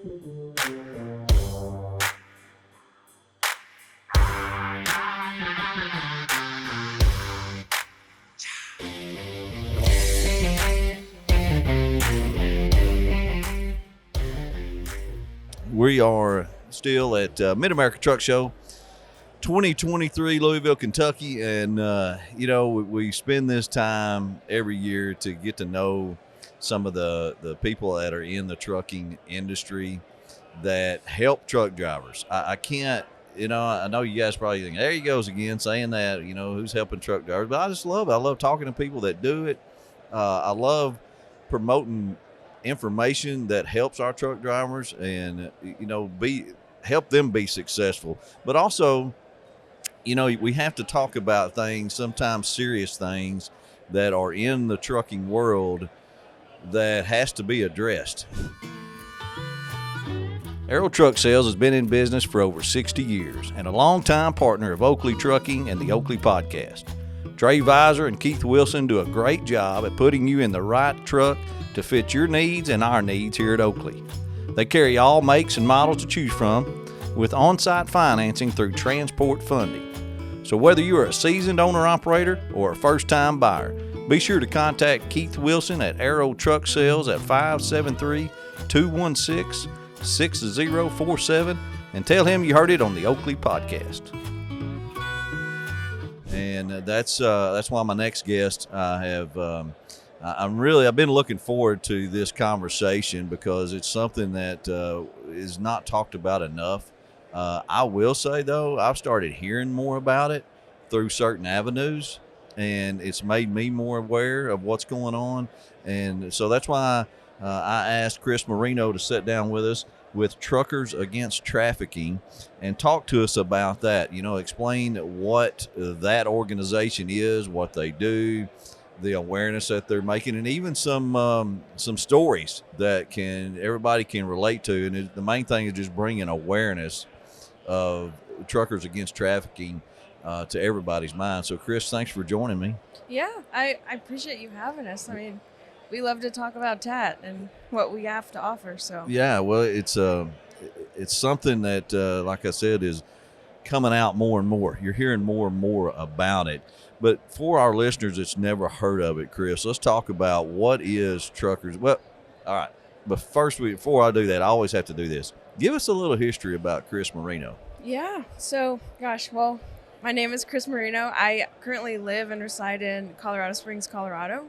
We are still at Mid-America Truck Show 2023, Louisville, Kentucky. And, we spend this time every year to get to know some of the people that are in the trucking industry that help truck drivers. I can't, I know you guys probably think, there he goes again saying that, who's helping truck drivers. But I just love it. I love talking to people that do it. I love promoting information that helps our truck drivers and help them be successful. But also, we have to talk about things, sometimes serious things that are in the trucking world that has to be addressed. Aero Truck Sales has been in business for over 60 years and a longtime partner of Oakley Trucking and the Oakley Podcast. Trey Visor and Keith Wilson do a great job at putting you in the right truck to fit your needs and our needs here at Oakley. They carry all makes and models to choose from with on-site financing through transport funding. So whether you are a seasoned owner-operator or a first-time buyer, be sure to contact Keith Wilson at Aero Truck Sales at 573-216-6047 and tell him you heard it on the Oakley Podcast. And that's why my next guest I've been looking forward to this conversation because it's something that is not talked about enough. I will say, though, I've started hearing more about it through certain avenues, and it's made me more aware of what's going on. And so that's why I asked Chris Moreno to sit down with us with Truckers Against Trafficking and talk to us about that. Explain what that organization is, what they do, the awareness that they're making, and even some stories that everybody can relate to. And the main thing is just bringing awareness of Truckers Against Trafficking to everybody's mind. So, Chris, thanks for joining me. Yeah, I appreciate you having us. I mean, we love to talk about TAT and what we have to offer. So yeah, well, it's something that, like I said, is coming out more and more. You're hearing more and more about it. But for our listeners that's never heard of it, Chris, let's talk about what is Truckers. Well, all right. But first, before I do that, I always have to do this. Give us a little history about Chris Moreno. Yeah. So, well, my name is Chris Moreno. I currently live and reside in Colorado Springs, Colorado.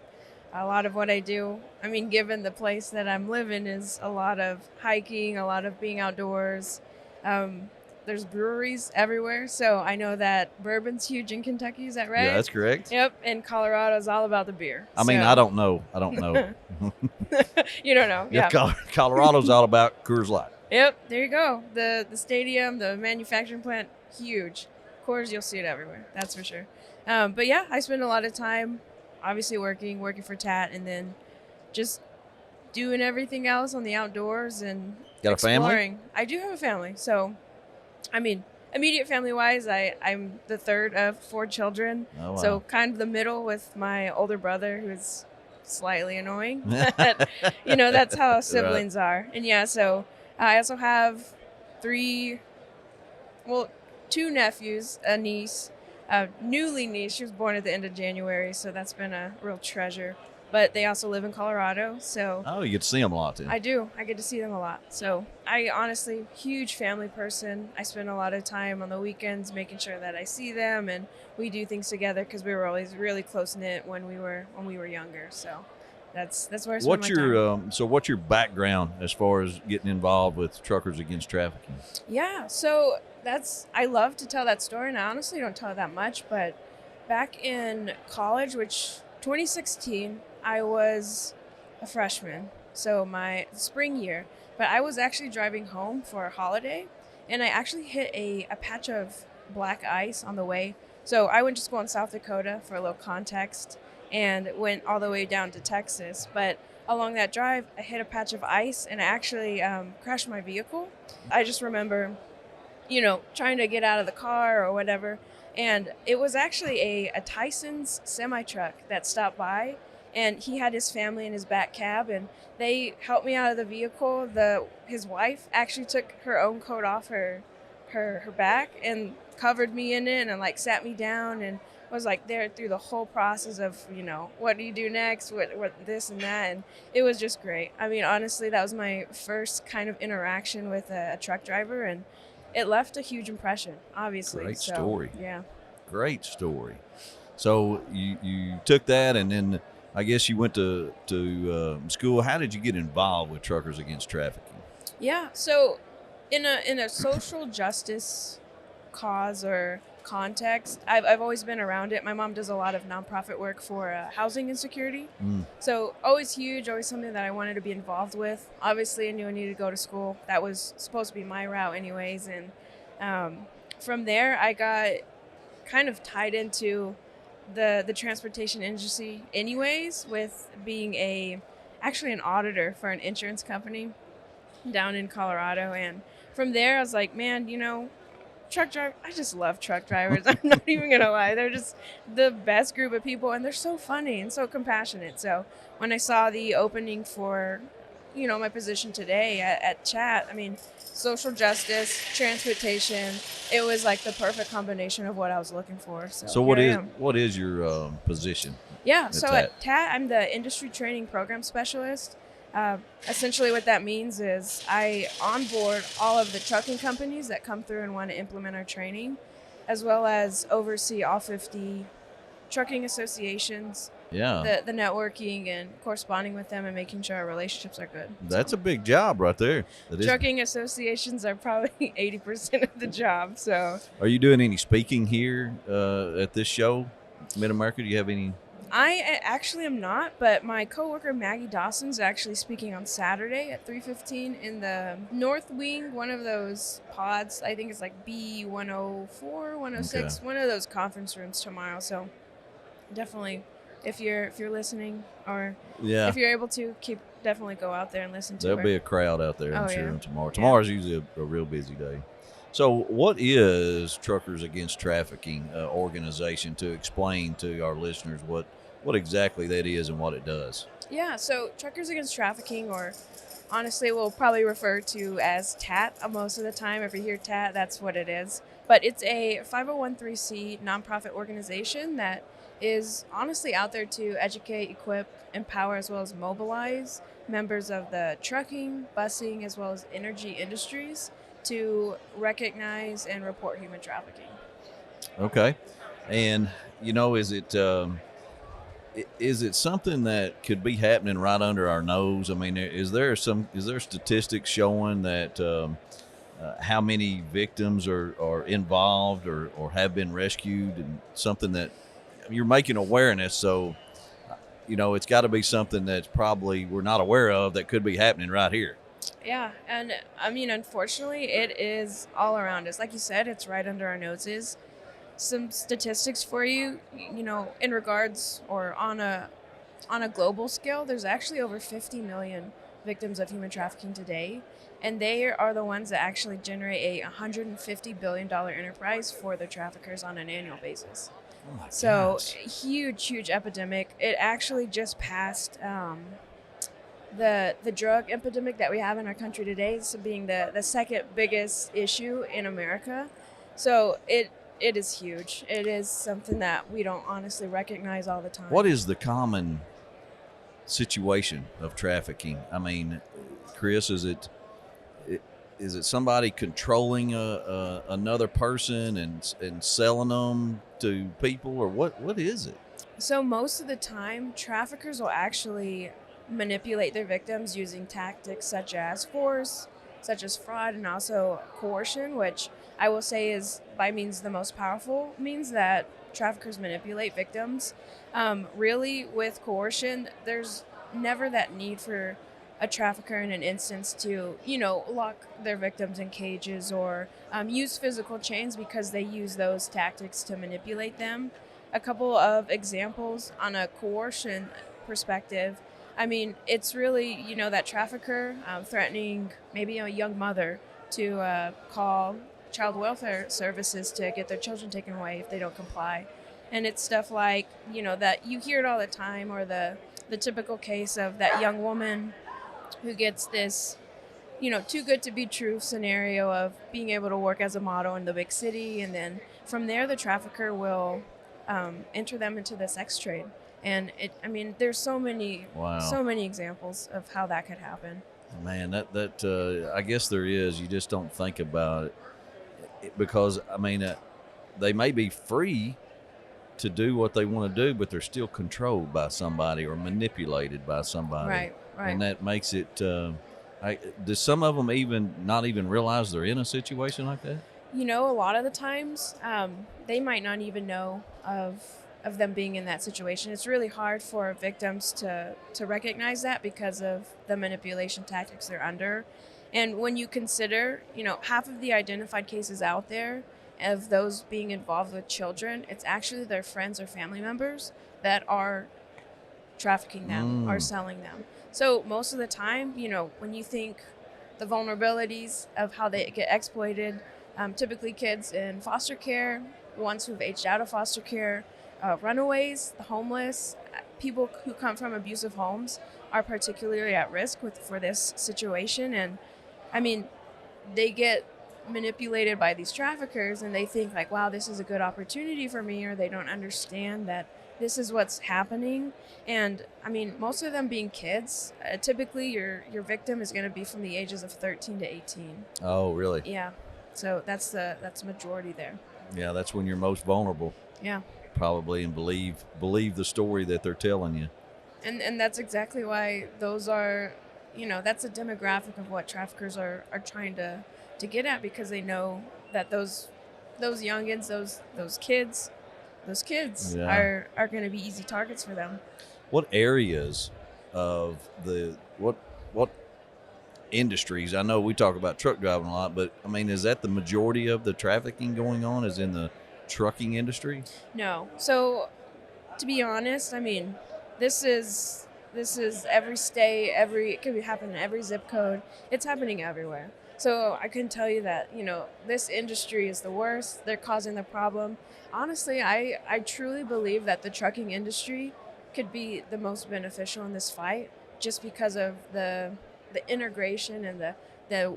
A lot of what I do, given the place that I'm living, is a lot of hiking, a lot of being outdoors. There's breweries everywhere, so I know that bourbon's huge in Kentucky. Is that right? Yeah, that's correct. Yep, and Colorado's all about the beer. I don't know. You don't know. Yeah. Colorado's all about Coors Light. Yep, there you go. The stadium, the manufacturing plant, huge. Coors, you'll see it everywhere. That's for sure. But yeah, I spend a lot of time, obviously working for TAT, and then just doing everything else on the outdoors and Got exploring. A family? I do have a family, so immediate family-wise, I'm the third of 4 children. Oh, wow. So kind of the middle with my older brother, who's slightly annoying. But, that's how siblings are. And yeah, so I also have 2 nephews, a niece, a newly niece. She was born at the end of January, so that's been a real treasure. But they also live in Colorado, so... Oh, you get to see them a lot, too. I do. I get to see them a lot. So I honestly, huge family person. I spend a lot of time on the weekends making sure that I see them, and we do things together because we were always really close-knit when we were younger. So that's where I spend my time. So what's your background as far as getting involved with Truckers Against Trafficking? Yeah, so I love to tell that story, and I honestly don't tell it that much, but back in college, which 2016, I was a freshman, so my spring year, but I was actually driving home for a holiday, and I actually hit a patch of black ice on the way. So I went to school in South Dakota for a little context and went all the way down to Texas, but along that drive, I hit a patch of ice, and I actually crashed my vehicle. I just remember, trying to get out of the car or whatever, and it was actually a Tyson's semi-truck that stopped by, and he had his family in his back cab, and they helped me out of the vehicle. His wife actually took her own coat off her back and covered me in it and like sat me down and was like there through the whole process of, what do you do next, what this and that, and it was just great. I mean, honestly, that was my first kind of interaction with a truck driver, and it left a huge impression, obviously. Great So, story. Yeah. Great story. So you took that, and then I guess you went to school. How did you get involved with Truckers Against Trafficking? Yeah. So in a social justice cause or context, I've always been around it. My mom does a lot of nonprofit work for housing insecurity. So always huge, always something that I wanted to be involved with. Obviously, I knew I needed to go to school. That was supposed to be my route anyways. And from there, I got kind of tied into the transportation industry anyways, with being actually an auditor for an insurance company down in Colorado. And from there, I was like, man, truck driver, I just love truck drivers. I'm not even gonna lie, they're just the best group of people, and they're so funny and so compassionate. So when I saw the opening for my position today at Chat, I mean, social justice, transportation, it was like the perfect combination of what I was looking for. So what is your position? Yeah, so at TAT, I'm the industry training program specialist. Essentially what that means is I onboard all of the trucking companies that come through and want to implement our training, as well as oversee all 50 trucking associations, the networking and corresponding with them and making sure our relationships are good. That's a big job right there. Trucking associations are probably 80% of the job. So, are you doing any speaking here at this show, Mid-America? Do you have any? I actually am not, but my coworker Maggie Dawson's actually speaking on Saturday at 3:15 in the North Wing, one of those pods. I think it's like B104, 106, one of those conference rooms tomorrow. So definitely, if you're listening, or if you're able to, definitely go out there and listen to her. There'll be a crowd out there, I'm sure, tomorrow. Tomorrow's usually a real busy day. So what is Truckers Against Trafficking organization, to explain to our listeners what exactly that is and what it does? Yeah, so Truckers Against Trafficking, or honestly we'll probably refer to as TAT most of the time. If you hear TAT, that's what it is. But it's a 501(c) nonprofit organization that is honestly out there to educate, equip, empower, as well as mobilize members of the trucking, busing, as well as energy industries to recognize and report human trafficking. Okay. And, is it something that could be happening right under our nose? I mean, is there statistics showing that how many victims are involved or have been rescued, and something that you're making awareness? So, it's got to be something that's probably we're not aware of that could be happening right here. Yeah, and I mean, unfortunately, it is all around us. Like you said, it's right under our noses. Some statistics for you, in regards or on a global scale, there's actually over 50 million victims of human trafficking today, and they are the ones that actually generate a $150 billion enterprise for the traffickers on an annual basis. Oh my so gosh. huge epidemic. It actually just passed the drug epidemic that we have in our country today, so being the second biggest issue in America. So it is huge. It is something that we don't honestly recognize all the time. What is the common situation of trafficking? I mean, Chris, is it somebody controlling another person and selling them to people, or what is it? So most of the time, traffickers will actually manipulate their victims using tactics such as force, such as fraud, and also coercion, which I will say is by means the most powerful means that traffickers manipulate victims. Really, with coercion, there's never that need for a trafficker in an instance to, lock their victims in cages or use physical chains, because they use those tactics to manipulate them. A couple of examples on a coercion perspective. I mean, it's really, that trafficker threatening maybe a young mother to call child welfare services to get their children taken away if they don't comply. And it's stuff like, that you hear it all the time, or the the typical case of that young woman who gets this, too good to be true scenario of being able to work as a model in the big city. And then from there, the trafficker will enter them into the sex trade. And there's so many examples of how that could happen. Man, that I guess there is. You just don't think about it because, they may be free to do what they want to do, but they're still controlled by somebody or manipulated by somebody. Right. And that makes it, do some of them not even realize they're in a situation like that? A lot of the times, they might not even know of them being in that situation. It's really hard for victims to recognize that because of the manipulation tactics they're under. And when you consider, half of the identified cases out there of those being involved with children, it's actually their friends or family members that are trafficking them or selling them. So most of the time, when you think the vulnerabilities of how they get exploited, typically kids in foster care, ones who've aged out of foster care, runaways, the homeless, people who come from abusive homes are particularly at risk for this situation. And they get manipulated by these traffickers and they think like, wow, this is a good opportunity for me, or they don't understand that this is what's happening. And most of them being kids, typically your victim is going to be from the ages of 13 to 18. Oh, really? Yeah. So that's the majority there. Yeah, that's when you're most vulnerable. Yeah. Probably, and believe the story that they're telling you. And that's exactly why those are, that's a demographic of what traffickers are trying to get at, because they know that those youngins, those kids are going to be easy targets for them. What areas of what industries? I know we talk about truck driving a lot, but is that the majority of the trafficking going on is in the trucking industry? No. So to be honest, this is every state, it could be happening in every zip code. It's happening everywhere. So I can tell you that, this industry is the worst. They're causing the problem. Honestly, I truly believe that the trucking industry could be the most beneficial in this fight, just because of the integration and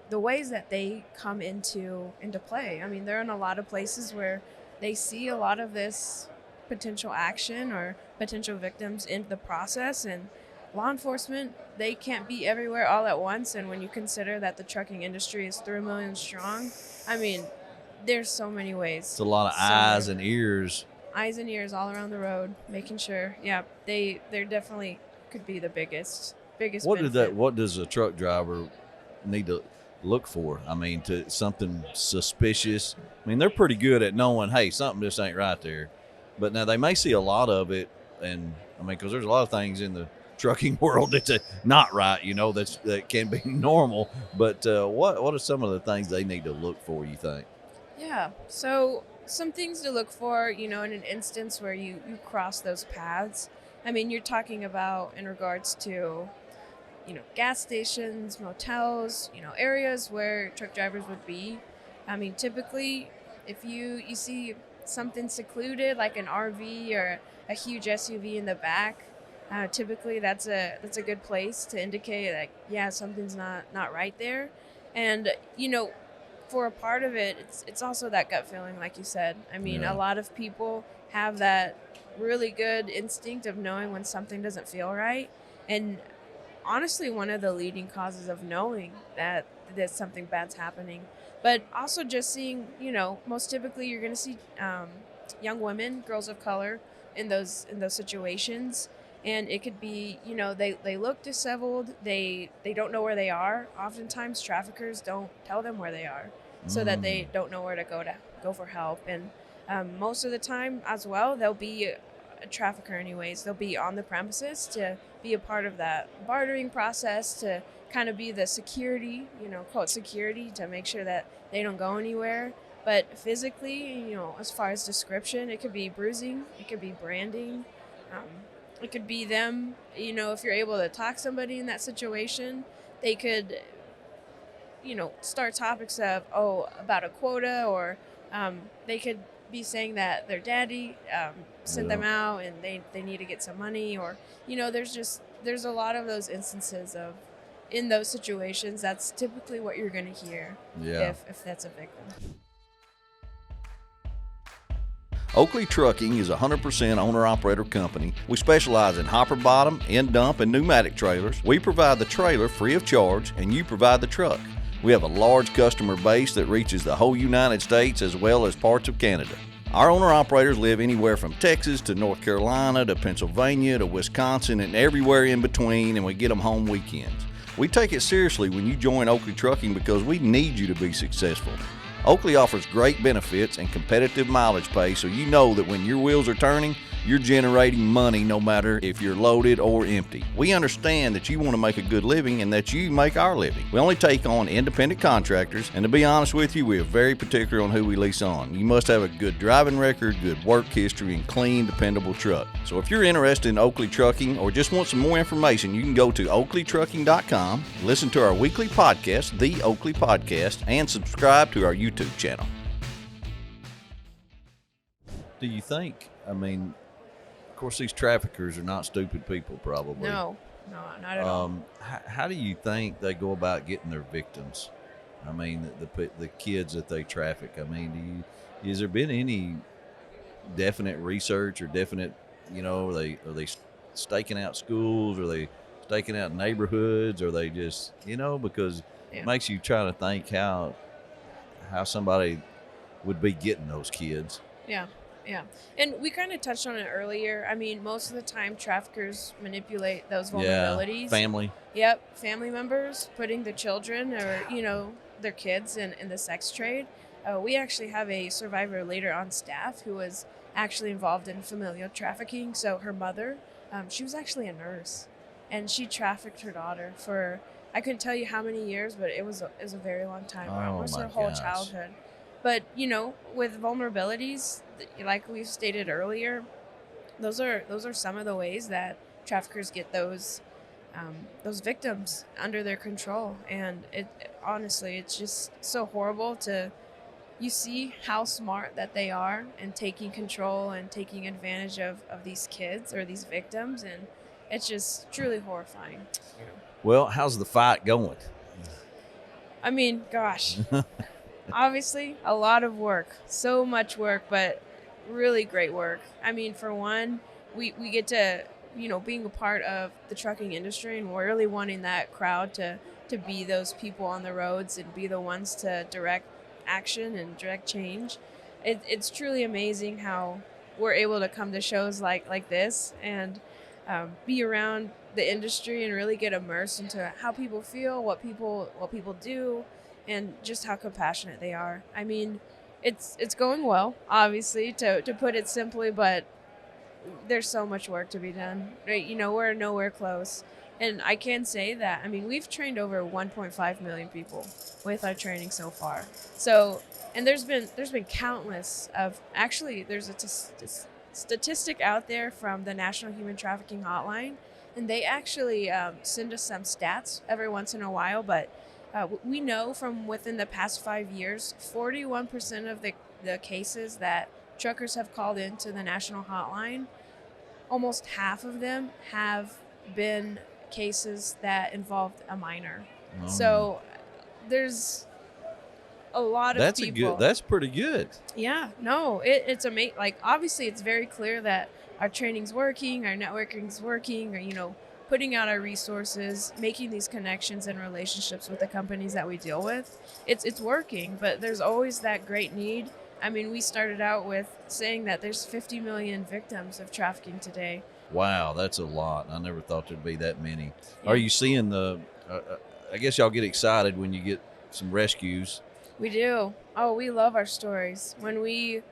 the ways that they come into play. They're in a lot of places where they see a lot of this potential action or potential victims in the process, and law enforcement, they can't be everywhere all at once. And when you consider that the trucking industry is 3 million strong, there's so many ways. It's a lot of eyes and ears all around the road, making sure. Yeah, they're definitely could be the biggest. What does a truck driver need to look for? To something suspicious. They're pretty good at knowing, hey, something just ain't right there. But now they may see a lot of it, and because there's a lot of things in the trucking world that's not right, that can be normal. But what are some of the things they need to look for, you think? Yeah, so some things to look for, in an instance where you cross those paths. You're talking about in regards to, gas stations, motels, areas where truck drivers would be. Typically, if you see something secluded like an RV or a huge SUV in the back, typically that's a good place to indicate like, yeah, something's not right there. And for a part of it, it's also that gut feeling, like you said. A lot of people have that really good instinct of knowing when something doesn't feel right. And honestly, one of the leading causes of knowing that something bad's happening. But also just seeing, most typically you're going to see young women, girls of color in those situations. And it could be, they look disheveled. They don't know where they are. Oftentimes traffickers don't tell them where they are, so that they don't know where to go for help. And most of the time as well, they'll be a trafficker anyways. They'll be on the premises to be a part of that bartering process, to kind of be the security, quote security, to make sure that they don't go anywhere. But physically, as far as description, it could be bruising, it could be branding, it could be them, if you're able to talk somebody in that situation, they could, start topics of, about a quota, or they could be saying that their daddy sent them out and they need to get some money, or there's a lot of those instances of, in those situations, that's typically what you're going to hear if that's a victim. Oakley Trucking is a 100% owner-operator company. We specialize in hopper bottom, end dump, and pneumatic trailers. We provide the trailer free of charge, and you provide the truck. We have a large customer base that reaches the whole United States as well as parts of Canada. Our owner-operators live anywhere from Texas to North Carolina to Pennsylvania to Wisconsin and everywhere in between, and we get them home weekends. We take it seriously when you join Oakley Trucking because we need you to be successful. Oakley offers great benefits and competitive mileage pay, so you know that when your wheels are turning, you're generating money no matter if you're loaded or empty. We understand that you want to make a good living and that you make our living. We only take on independent contractors, and to be honest with you, we are very particular on who we lease on. You must have a good driving record, good work history, and clean, dependable truck. So if you're interested in Oakley Trucking or just want some more information, you can go to oakleytrucking.com, listen to our weekly podcast, The Oakley Podcast, and subscribe to our YouTube channel. Do you think, of course, these traffickers are not stupid people, probably. No, not at all. How do you think they go about getting their victims? The kids that they traffic. Has there been any definite research or definite, are they staking out schools? Are they staking out neighborhoods? Or are they just, because it makes you try to think how somebody would be getting those kids. Yeah. And we kind of touched on it earlier. Most of the time traffickers manipulate those vulnerabilities. Yeah, family. Yep, family members, putting the children or, their kids in the sex trade. We actually have a survivor later on staff who was actually involved in familial trafficking. So her mother, she was actually a nurse, and she trafficked her daughter for, I couldn't tell you how many years, but it was a very long time, almost her whole childhood. But, with vulnerabilities, like we've stated earlier, those are some of the ways that traffickers get those victims under their control. And honestly, it's just so horrible you see how smart that they are and taking control and taking advantage of these kids or these victims. And it's just truly horrifying. Well, how's the fight going? Gosh. Obviously, a lot of work, so much work, but really great work. For one, we get to, being a part of the trucking industry, and we're really wanting that crowd to be those people on the roads and be the ones to direct action and direct change. It's truly amazing how we're able to come to shows like this and be around the industry and really get immersed into how people feel, what people do, and just how compassionate they are. It's going well, obviously, to put it simply, but there's so much work to be done. We're nowhere close. And I can say that, we've trained over 1.5 million people with our training so far. So, and there's been countless of, actually, there's a statistic out there from the National Human Trafficking Hotline, and they actually send us some stats every once in a while, but we know from within the past 5 years, 41% of the cases that truckers have called into the national hotline, almost half of them have been cases that involved a minor. So there's a lot of people. That's pretty good. Yeah, no, it's amazing. Obviously, it's very clear that our training's working, our networking's working, or, putting out our resources, making these connections and relationships with the companies that we deal with. It's working, but there's always that great need. We started out with saying that there's 50 million victims of trafficking today. Wow, that's a lot. I never thought there'd be that many. Yeah. Are you seeing I guess y'all get excited when you get some rescues. We do. Oh, we love our stories. When we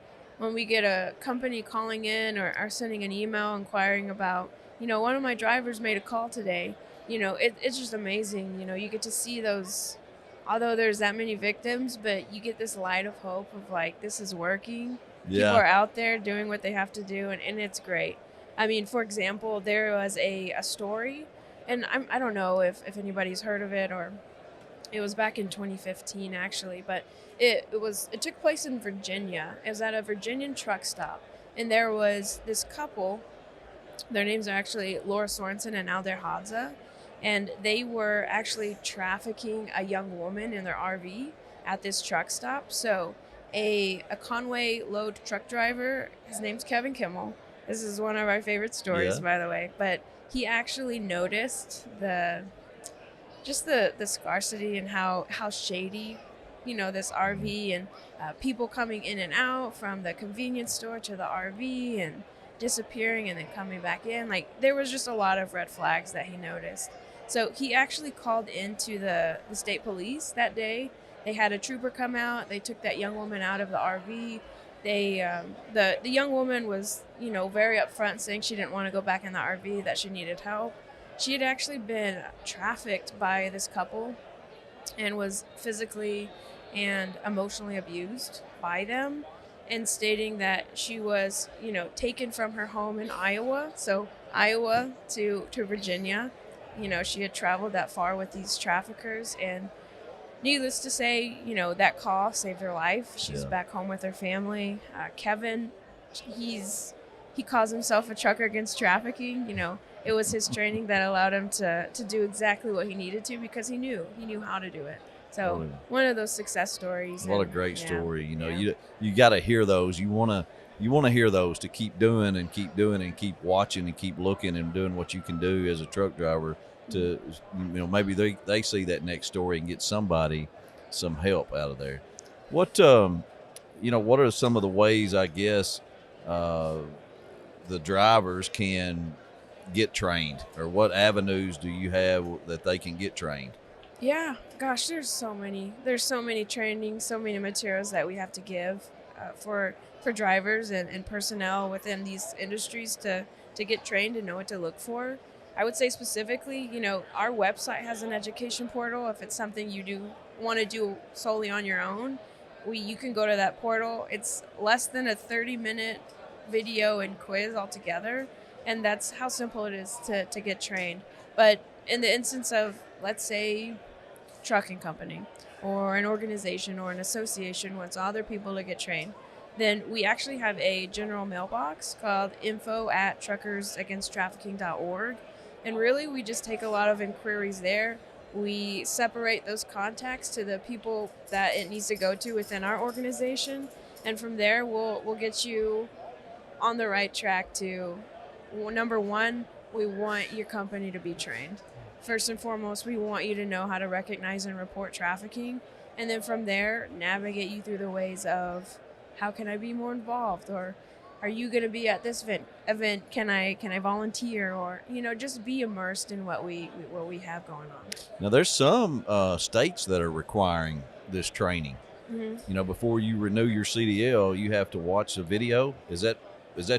get a company calling in or sending an email inquiring about, one of my drivers made a call today, it's just amazing. You get to see those, although there's that many victims, but you get this light of hope of this is working. Yeah. People are out there doing what they have to do, and it's great. For example, there was a story, and I don't know if anybody's heard of it, or it was back in 2015 actually, but it took place in Virginia. It was at a Virginian truck stop, And there was this couple. Their names are actually Laura Sorensen and Alder Hadza. And they were actually trafficking a young woman in their RV at this truck stop. So a Conway load truck driver, his name's Kevin Kimmel. This is one of our favorite stories, by the way. But he actually noticed the scarcity and how shady, this RV and people coming in and out from the convenience store to the RV and disappearing and then coming back in. Like, there was just a lot of red flags that he noticed. So he actually called into the state police that day. They had a trooper come out. They took that young woman out of the RV. They the young woman was, very upfront, saying she didn't want to go back in the RV, that she needed help. She had actually been trafficked by this couple and was physically and emotionally abused by them, and stating that she was, taken from her home in Iowa. So Iowa to Virginia. She had traveled that far with these traffickers, and needless to say, that call saved her life. She's back home with her family. Kevin, he calls himself a trucker against trafficking. It was his training that allowed him to do exactly what he needed to, because he knew how to do it. So one of those success stories. What a great story. You got to hear those. You want to hear those to keep doing and keep doing and keep watching and keep looking and doing what you can do as a truck driver to, maybe they see that next story and get somebody some help out of there. What are some of the ways, I guess, the drivers can get trained, or what avenues do you have that they can get trained? Yeah, gosh, there's so many trainings, so many materials that we have to give for drivers and personnel within these industries to get trained and know what to look for. I would say specifically, our website has an education portal. If it's something you do want to do solely on your own, you can go to that portal. It's less than a 30-minute video and quiz altogether, and that's how simple it is to get trained. But in the instance of, let's say, trucking company or an organization or an association wants other people to get trained, then we actually have a general mailbox called info@truckersagainsttrafficking.org. And really, we just take a lot of inquiries there. We separate those contacts to the people that it needs to go to within our organization. And from there, we'll get you on the right track to, number one, we want your company to be trained. First and foremost, we want you to know how to recognize and report trafficking. And then from there, navigate you through the ways of, how can I be more involved? Or, are you going to be at this event? Can I volunteer? Or, just be immersed in what we have going on. Now, there's some states that are requiring this training. Mm-hmm. Before you renew your CDL, you have to watch a video. Is that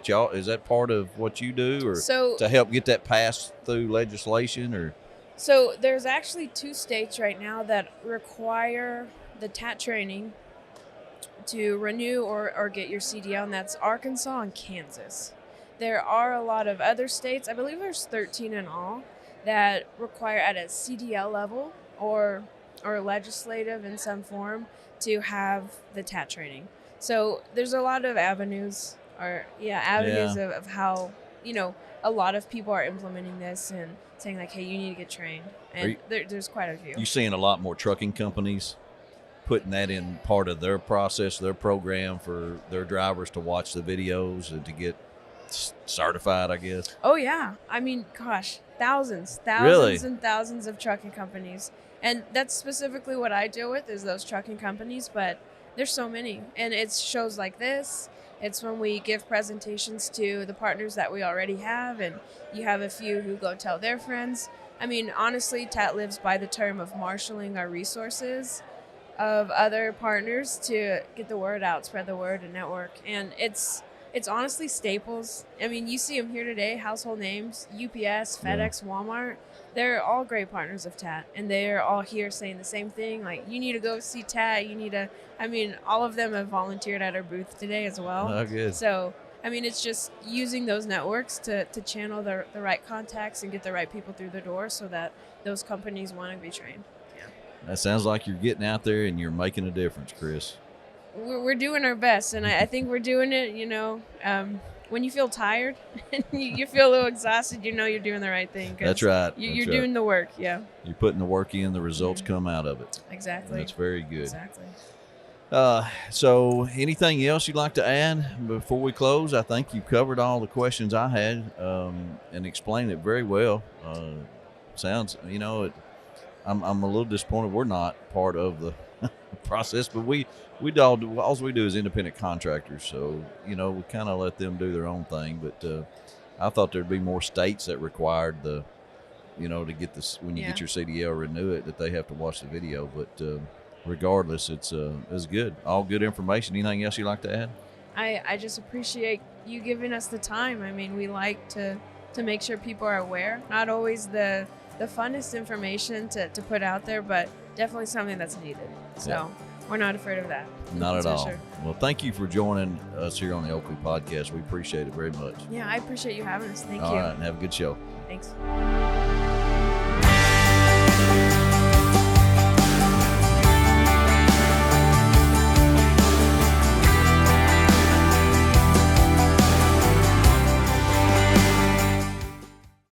y'all? Is that part of what you do, or to help get that passed through legislation, or? So there's actually 2 states right now that require the TAT training to renew or get your CDL, and that's Arkansas and Kansas. There are a lot of other states, I believe there's 13 in all, that require at a CDL level or legislative in some form to have the TAT training. So there's a lot of avenues of how, a lot of people are implementing this and saying like, hey, you need to get trained. And there's quite a few. You seeing a lot more trucking companies putting that in part of their process, their program for their drivers to watch the videos and to get certified, I guess? Oh, yeah. I mean, gosh, thousands really? And thousands of trucking companies. And that's specifically what I deal with, is those trucking companies. But there's so many. And it's shows like this. It's when we give presentations to the partners that we already have, and you have a few who go tell their friends. I mean, honestly, TAT lives by the term of marshaling our resources of other partners to get the word out, spread the word, and network. And it's honestly staples. I mean, you see them here today, household names, UPS, FedEx, Walmart. They're all great partners of TAT, and they're all here saying the same thing. Like, you need to go see TAT. All of them have volunteered at our booth today as well. Oh, good. So, it's just using those networks to channel the right contacts and get the right people through the door so that those companies want to be trained. Yeah. That sounds like you're getting out there and you're making a difference, Chris. we're doing our best, and I think we're doing it. When you feel tired and you feel a little exhausted, you're doing the right thing. That's right. You're doing the work. Yeah. You're putting the work in. The results come out of it. Exactly. That's very good. Exactly. So anything else you'd like to add before we close? I think you covered all the questions I had and explained it very well. Sounds, I'm a little disappointed we're not part of the process, but all we do is independent contractors. So, we kind of let them do their own thing. But I thought there'd be more states that required to get this, when you get your CDL, renew it, that they have to watch the video. But regardless, it's good. All good information. Anything else you'd like to add? I just appreciate you giving us the time. I mean, we like to make sure people are aware. Not always the funnest information to put out there, but definitely something that's needed. So we're not afraid of that. Not at all. Sure. Well, thank you for joining us here on the Oakley Podcast. We appreciate it very much. Yeah, I appreciate you having us. Thank you. All right, and have a good show. Thanks.